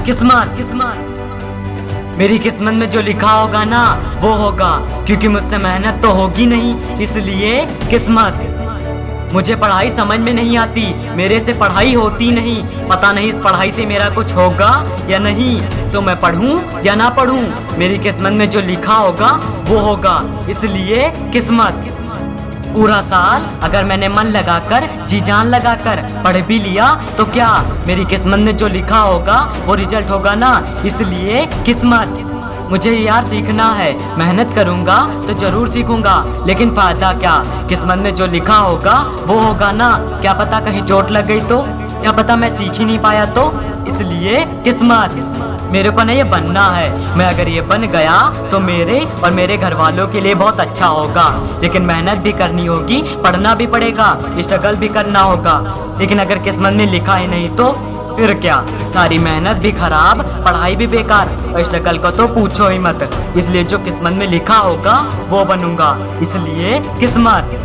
किस्मत मेरी किस्मत में जो लिखा होगा ना वो होगा, क्योंकि मुझसे मेहनत तो होगी नहीं, इसलिए किस्मत। मुझे पढ़ाई समझ में नहीं आती, मेरे से पढ़ाई होती नहीं, पता नहीं इस पढ़ाई से मेरा कुछ होगा या नहीं, तो मैं पढ़ूं या ना पढ़ूं, मेरी किस्मत में जो लिखा होगा वो होगा, इसलिए किस्मत। पूरा साल अगर मैंने मन लगाकर जी जान लगाकर पढ़ भी लिया तो क्या, मेरी किस्मत में जो लिखा होगा वो रिजल्ट होगा ना, इसलिए किस्मत। मुझे यार सीखना है, मेहनत करूँगा तो ज़रूर सीखूँगा, लेकिन फ़ायदा क्या, किस्मत में जो लिखा होगा वो होगा ना, क्या पता कहीं चोट लग गई तो, क्या पता मैं सीख ही नहीं पाया तो, इसलिए किस्मत। मेरे को ना ये बनना है, मैं अगर ये बन गया तो मेरे और मेरे घर वालों के लिए बहुत अच्छा होगा, लेकिन मेहनत भी करनी होगी, पढ़ना भी पड़ेगा, स्ट्रगल भी करना होगा, लेकिन अगर किस्मत में लिखा ही नहीं तो फिर क्या, सारी मेहनत भी खराब, पढ़ाई भी बेकार, और स्ट्रगल को तो पूछो ही मत, इसलिए जो किस्मत में लिखा होगा वो बनूंगा, इसलिए किस्मत।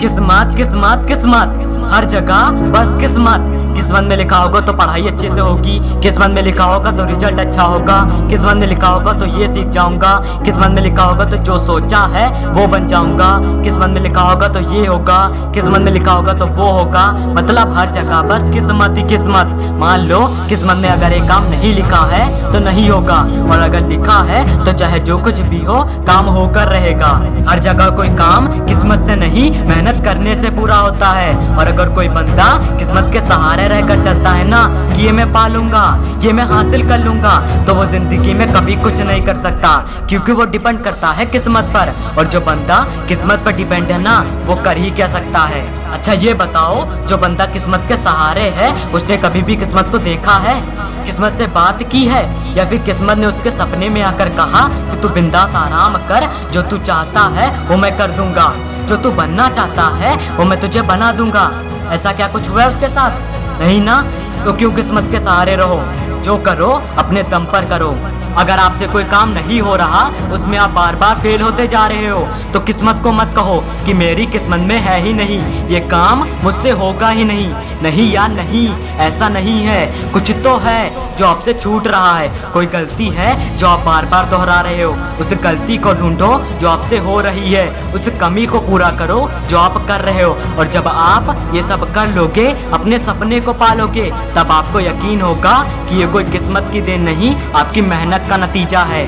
किस्मत किस्मत किस्मत, हर जगह बस किस्मत। किस्मत में लिखा होगा तो पढ़ाई अच्छे से होगी, किस्मत में लिखा होगा तो रिजल्ट अच्छा होगा, किस्मत में लिखा होगा तो ये सीख जाऊंगा, किस्मत में लिखा होगा तो जो सोचा है वो बन जाऊंगा, किस्मत में लिखा होगा तो ये होगा, किस्मत में लिखा होगा तो वो होगा, मतलब हर जगह बस किस्मत ही किस्मत। मान लो किस्मत में अगर एक काम नहीं लिखा है तो नहीं होगा, और अगर लिखा है तो चाहे जो कुछ भी हो काम होकर रहेगा। हर जगह कोई काम किस्मत से नहीं मेहनत करने से पूरा होता है, और अगर कोई बंदा किस्मत के सहारे रहकर चलता है ना कि ये मैं पालूंगा, ये मैं हासिल कर लूंगा, तो वो जिंदगी में कभी कुछ नहीं कर सकता, क्योंकि वो डिपेंड करता है किस्मत पर, और जो बंदा किस्मत पर डिपेंड है ना वो कर ही क्या सकता है। अच्छा ये बताओ, जो बंदा किस्मत के सहारे है उसने कभी भी किस्मत को देखा है, किस्मत से बात की है, या फिर किस्मत ने उसके सपने में आकर कहा कि तू बिंदास आराम कर, जो तू चाहता है वो मैं कर दूंगा, जो तू बनना चाहता है वो मैं तुझे बना दूंगा, ऐसा क्या कुछ हुआ है उसके साथ? नहीं ना, तो क्यों किस्मत के सहारे रहो, जो करो अपने दम पर करो। अगर आपसे कोई काम नहीं हो रहा, उसमें आप बार बार फेल होते जा रहे हो, तो किस्मत को मत कहो कि मेरी किस्मत में है ही नहीं, ये काम मुझसे होगा ही नहीं। नहीं यार नहीं, ऐसा नहीं है, कुछ तो है जो आपसे छूट रहा है, कोई गलती है जो आप बार बार दोहरा रहे हो, उस गलती को ढूंढो जो आपसे हो रही है, उस कमी को पूरा करो जो आप कर रहे हो, और जब आप ये सब कर लोगे, अपने सपने को पालोगे, तब आपको यकीन होगा कि ये कोई किस्मत की देन नहीं, आपकी मेहनत का नतीजा है।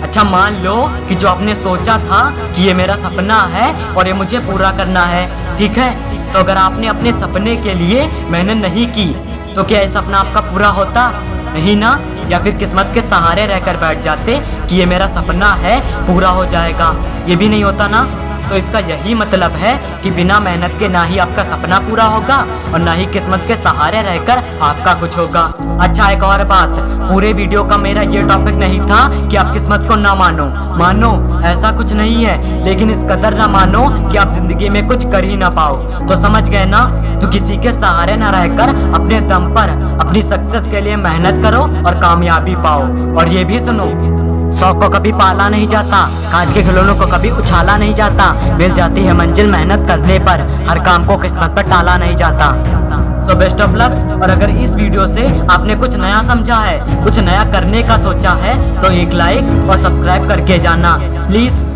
अच्छा मान लो कि जो आपने सोचा था कि ये मेरा सपना है और ये मुझे पूरा करना है, ठीक है, तो अगर आपने अपने सपने के लिए मेहनत नहीं की तो क्या ये सपना आपका पूरा होता? नहीं ना, या फिर किस्मत के सहारे रहकर बैठ जाते कि ये मेरा सपना है पूरा हो जाएगा, ये भी नहीं होता ना। तो इसका यही मतलब है कि बिना मेहनत के ना ही आपका सपना पूरा होगा और ना ही किस्मत के सहारे रहकर आपका कुछ होगा। अच्छा एक और बात, पूरे वीडियो का मेरा ये टॉपिक नहीं था कि आप किस्मत को ना मानो, ऐसा कुछ नहीं है, लेकिन इस कदर ना मानो कि आप जिंदगी में कुछ कर ही ना पाओ, तो समझ गए ना। तो किसी के सहारे ना रहकर अपने दम पर अपनी सक्सेस के लिए मेहनत करो और कामयाबी पाओ। और ये भी सुनो, शौक को कभी पाला नहीं जाता, कांच के खिलौनों को कभी उछाला नहीं जाता, मिल जाती है मंजिल मेहनत करने पर, हर काम को किस्मत पर टाला नहीं जाता। So best of luck. और अगर इस वीडियो से आपने कुछ नया समझा है, कुछ नया करने का सोचा है, तो एक लाइक और सब्सक्राइब करके जाना प्लीज।